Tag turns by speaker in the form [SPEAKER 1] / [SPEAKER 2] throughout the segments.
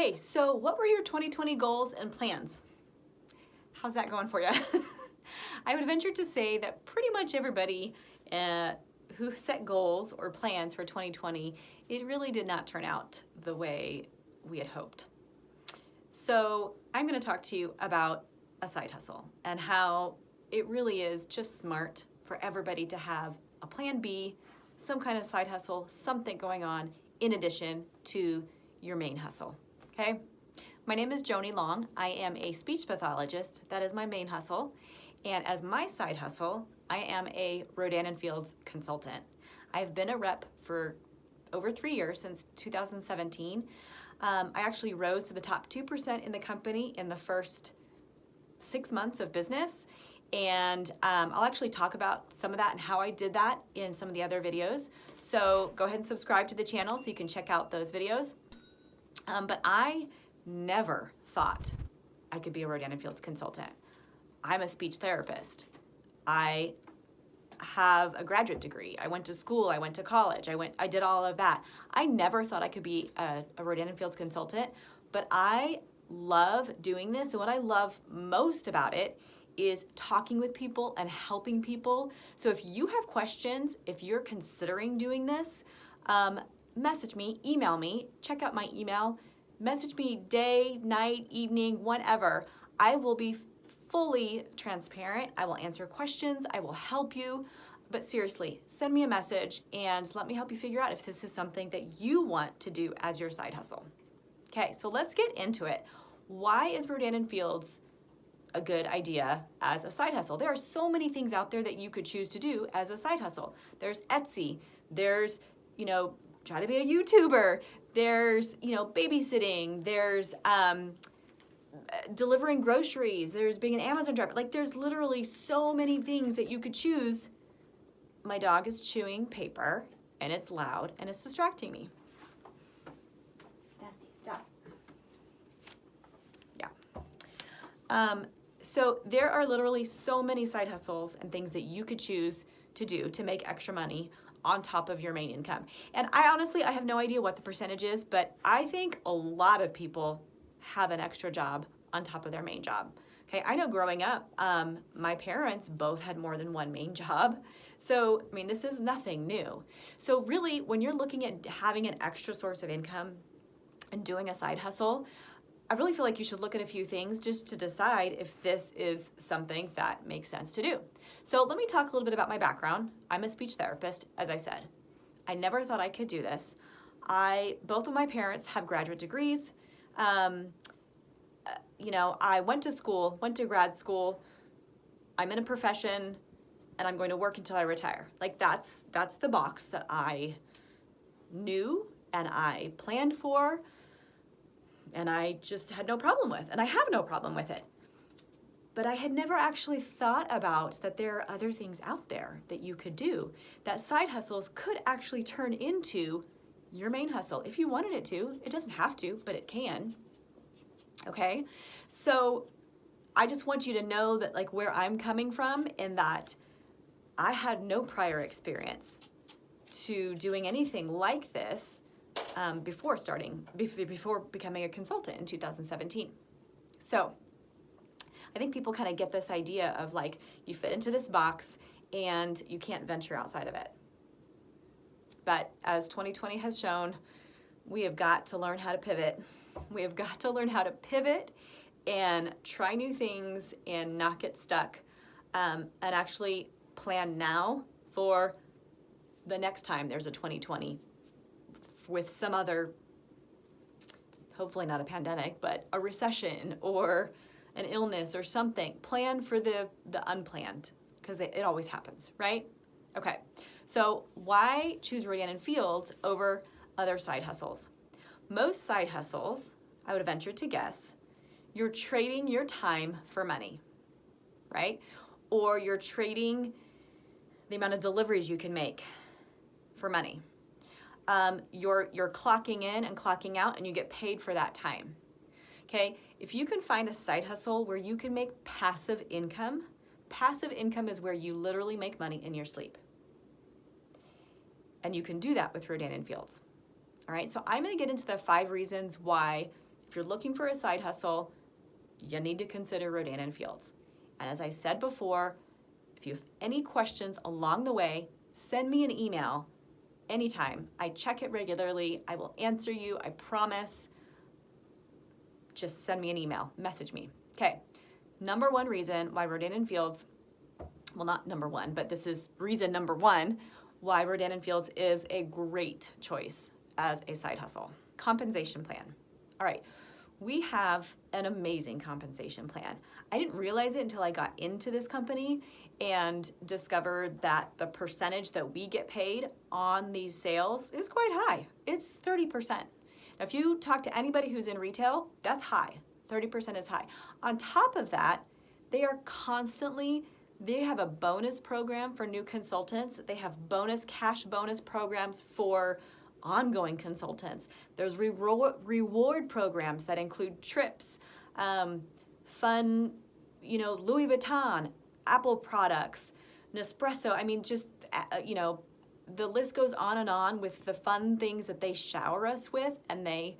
[SPEAKER 1] Hey, so what were your 2020 goals and plans? How's that going for you? I would venture to say that pretty much everybody who set goals or plans for 2020, it really did not turn out the way we had hoped. So I'm going to talk to you about a side hustle and how it really is just smart for everybody to have a plan B, some kind of side hustle, something going on in addition to your main hustle. Okay? My name is Joni Long. I am a speech pathologist. That is my main hustle. And as my side hustle, I am a Rodan and Fields consultant. I've been a rep for over 3 years, since 2017. I actually rose to the top 2% in the company in the first 6 months of business. And I'll actually talk about some of that and how I did that in some of the other videos. So go ahead and subscribe to the channel so you can check out those videos. But I never thought I could be a Rodan and Fields consultant. I'm a speech therapist. I have a graduate degree. I went to school, I went to college, I did all of that. I never thought I could be a Rodan and Fields consultant, but I love doing this. And what I love most about it is talking with people and helping people. So if you have questions, if you're considering doing this, message me, email me, check out my email, message me day, night, evening, whenever. I will be fully transparent. I will answer questions. I will help you. But seriously, send me a message and let me help you figure out if this is something that you want to do as your side hustle. Okay, so let's get into it. Why is Rodan and Fields a good idea as a side hustle? There are so many things out there that you could choose to do as a side hustle. There's Etsy. There's, try to be a YouTuber. There's, babysitting. There's delivering groceries. There's being an Amazon driver. Like, there's literally so many things that you could choose. My dog is chewing paper, and it's loud, and it's distracting me. Dusty, stop. Yeah. So there are literally so many side hustles and things that you could choose to do to make extra money on top of your main income. And I have no idea what the percentage is, but I think a lot of people have an extra job on top of their main job. Okay, I know growing up, my parents both had more than one main job. So, this is nothing new. So really, when you're looking at having an extra source of income and doing a side hustle, I really feel like you should look at a few things just to decide if this is something that makes sense to do. So let me talk a little bit about my background. I'm a speech therapist, as I said. I never thought I could do this. Both of my parents have graduate degrees. I went to school, went to grad school. I'm in a profession, and I'm going to work until I retire. Like, that's the box that I knew and I planned for, and I just had no problem with, and I have no problem with it. But I had never actually thought about that there are other things out there that you could do, that side hustles could actually turn into your main hustle. If you wanted it to, it doesn't have to, but it can. Okay? So I just want you to know that, like, where I'm coming from, in that I had no prior experience to doing anything like this before becoming a consultant in 2017. So I think people kind of get this idea of, like, you fit into this box and you can't venture outside of it. But as 2020 has shown, we have got to learn how to pivot. We have got to learn how to pivot and try new things and not get stuck, and actually plan now for the next time there's a 2020 with some other, hopefully not a pandemic, but a recession or an illness or something. Plan for the unplanned, because it always happens, right? Okay, so why choose Rodan and Fields over other side hustles? Most side hustles, I would venture to guess, you're trading your time for money, right? Or you're trading the amount of deliveries you can make for money. You're clocking in and clocking out, and you get paid for that time. Okay, if you can find a side hustle where you can make passive income is where you literally make money in your sleep. And you can do that with Rodan and Fields. All right, so I'm going to get into the 5 reasons why if you're looking for a side hustle, you need to consider Rodan and Fields. And as I said before, if you have any questions along the way, send me an email anytime. I check it regularly. I will answer you, I promise. Just send me an email, message me. Okay, number one reason why Rodan and Fields, well, not number one, but this is reason number one why Rodan and Fields is a great choice as a side hustle. Compensation plan. All right, we have an amazing compensation plan. I didn't realize it until I got into this company and discovered that the percentage that we get paid on these sales is quite high. It's 30%. Now, if you talk to anybody who's in retail, that's high. 30% is high. On top of that, they have a bonus program for new consultants. They have cash bonus programs for ongoing consultants. There's reward programs that include trips, fun, Louis Vuitton, Apple products, Nespresso. I mean, just, the list goes on and on with the fun things that they shower us with and they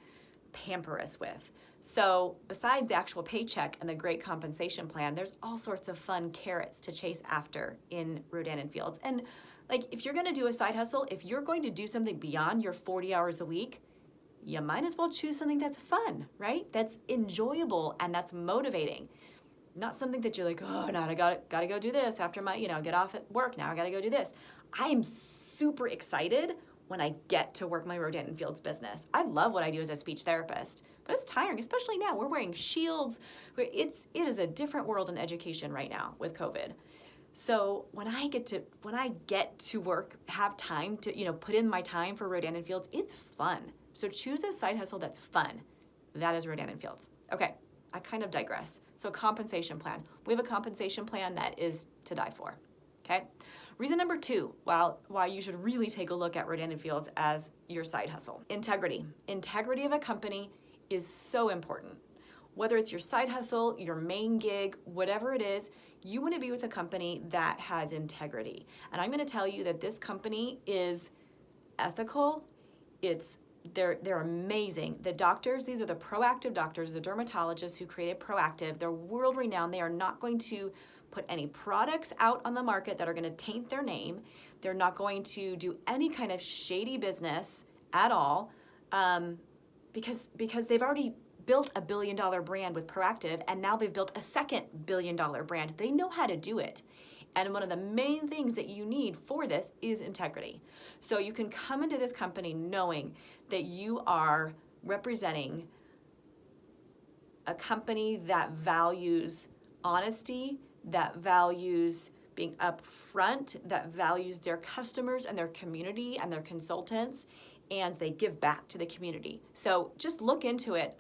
[SPEAKER 1] pamper us with. So besides the actual paycheck and the great compensation plan, there's all sorts of fun carrots to chase after in Rodan and Fields. And if you're going to do a side hustle, if you're going to do something beyond your 40 hours a week, you might as well choose something that's fun, right? That's enjoyable and that's motivating. Not something that you're like, oh, now I gotta go do this after my, get off at work. Now I gotta go do this. I am super excited when I get to work my Rodan and Fields business. I love what I do as a speech therapist, but it's tiring, especially now. We're wearing shields. It is a different world in education right now with COVID. So when I get to work, have time to, put in my time for Rodan and Fields, it's fun. So choose a side hustle that's fun. That is Rodan and Fields. Okay, I kind of digress. So compensation plan. We have a compensation plan that is to die for, okay? Reason number two, why you should really take a look at Rodan and Fields as your side hustle. Integrity. Integrity of a company is so important. Whether it's your side hustle, your main gig, whatever it is, you want to be with a company that has integrity. And I'm going to tell you that this company is ethical. They're amazing. The doctors, these are the Proactive doctors, the dermatologists who created Proactive. They're world renowned. They are not going to put any products out on the market that are going to taint their name. They're not going to do any kind of shady business at all, because they've already built a $1 billion brand with Proactive, and now they've built a second $1 billion brand. They know how to do it. And one of the main things that you need for this is integrity. So you can come into this company knowing that you are representing a company that values honesty, that values being upfront, that values their customers and their community and their consultants, and they give back to the community. So just look into it.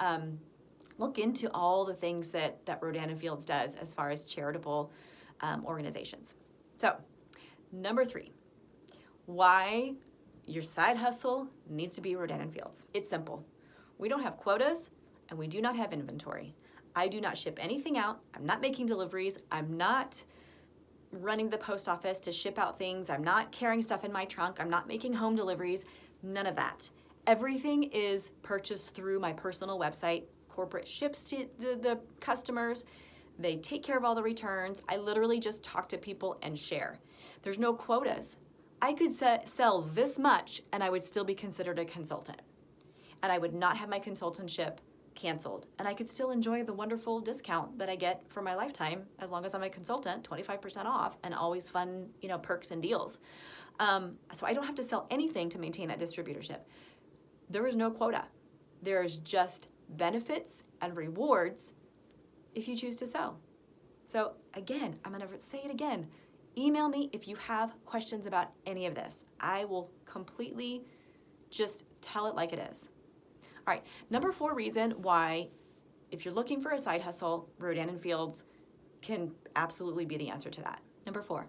[SPEAKER 1] Look into all the things that Rodan and Fields does as far as charitable organizations. So, number three, why your side hustle needs to be Rodan and Fields. It's simple. We don't have quotas and we do not have inventory. I do not ship anything out. I'm not making deliveries. I'm not running the post office to ship out things. I'm not carrying stuff in my trunk. I'm not making home deliveries. None of that. Everything is purchased through my personal website. Corporate ships to the customers. They take care of all the returns. I literally just talk to people and share. There's no quotas. I could sell this much and I would still be considered a consultant. And I would not have my consultantship canceled. And I could still enjoy the wonderful discount that I get for my lifetime as long as I'm a consultant, 25% off, and always fun, perks and deals. So I don't have to sell anything to maintain that distributorship. There is no quota. There's just benefits and rewards if you choose to sell. So again, I'm gonna say it again. Email me if you have questions about any of this. I will completely just tell it like it is. All right, number 4 reason why, if you're looking for a side hustle, Rodan and Fields can absolutely be the answer to that. Number 4,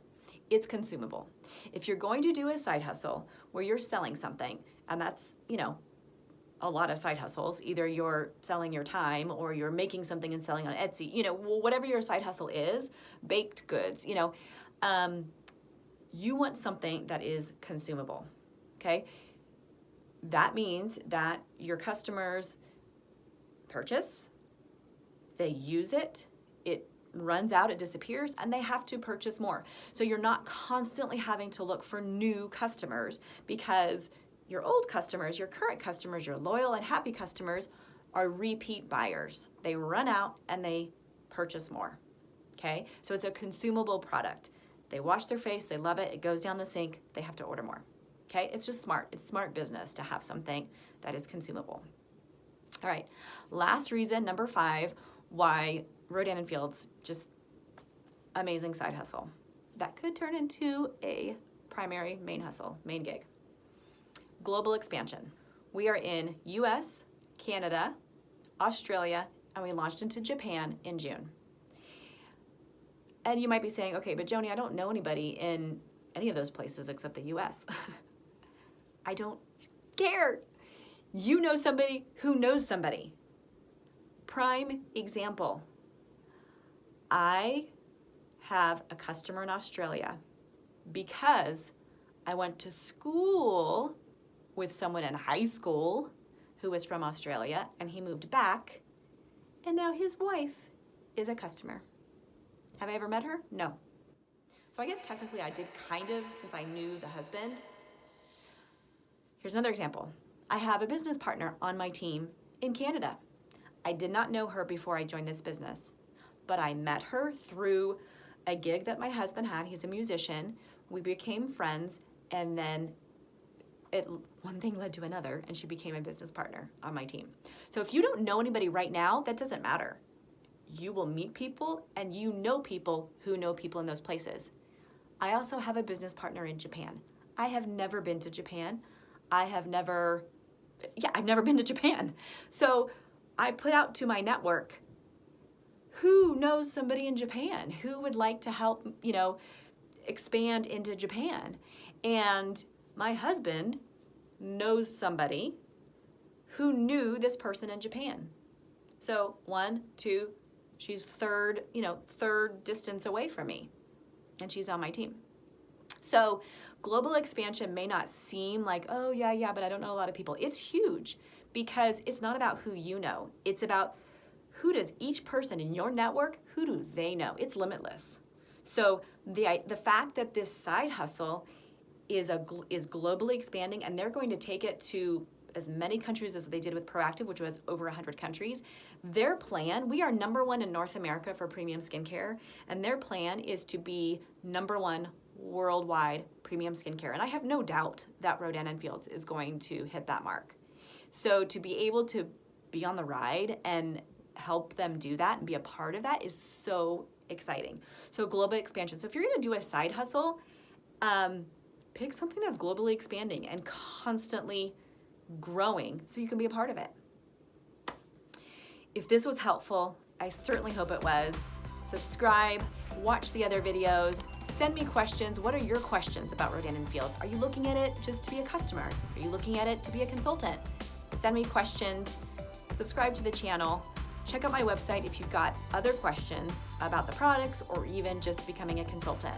[SPEAKER 1] it's consumable. If you're going to do a side hustle where you're selling something, and that's, a lot of side hustles, either you're selling your time or you're making something and selling on Etsy, whatever your side hustle is, baked goods, you want something that is consumable, okay? That means that your customers purchase, they use it, it runs out, it disappears, and they have to purchase more. So you're not constantly having to look for new customers because your old customers, your current customers, your loyal and happy customers are repeat buyers. They run out and they purchase more, okay? So it's a consumable product. They wash their face, they love it, it goes down the sink, they have to order more, okay? It's just smart. It's smart business to have something that is consumable. All right, last reason, number 5, why Rodan and Fields, just amazing side hustle. That could turn into a primary main hustle, main gig. Global expansion. We are in US, Canada, Australia, and we launched into Japan in June. And you might be saying, okay, but Joni, I don't know anybody in any of those places except the US. I don't care. You know somebody who knows somebody. Prime example. I have a customer in Australia because I went to school with someone in high school who was from Australia, and he moved back, and now his wife is a customer. Have I ever met her? No. So I guess technically I did kind of, since I knew the husband. Here's another example. I have a business partner on my team in Canada. I did not know her before I joined this business, but I met her through a gig that my husband had. He's a musician. We became friends, and then one thing led to another, and she became a business partner on my team. So if you don't know anybody right now, that doesn't matter. You will meet people, and you know people who know people in those places. I also have a business partner in Japan. I have never been to Japan. I've never been to Japan. So I put out to my network, who knows somebody in Japan? Who would like to help, expand into Japan? And my husband knows somebody who knew this person in Japan. So 1, 2, she's third distance away from me, and she's on my team. So global expansion may not seem like, oh yeah, but I don't know a lot of people. It's huge because it's not about who you know. It's about who does each person in your network, who do they know? It's limitless. So the fact that this side hustle is globally expanding, and they're going to take it to as many countries as they did with Proactive, which was over 100 countries. Their plan, we are number 1 in North America for premium skincare, and their plan is to be number 1 worldwide premium skincare. And I have no doubt that Rodan and Fields is going to hit that mark. So to be able to be on the ride and help them do that and be a part of that is so exciting. So global expansion. So if you're going to do a side hustle, pick something that's globally expanding and constantly growing so you can be a part of it. If this was helpful, I certainly hope it was. Subscribe, watch the other videos, send me questions. What are your questions about Rodan and Fields? Are you looking at it just to be a customer? Are you looking at it to be a consultant? Send me questions, subscribe to the channel, check out my website if you've got other questions about the products or even just becoming a consultant.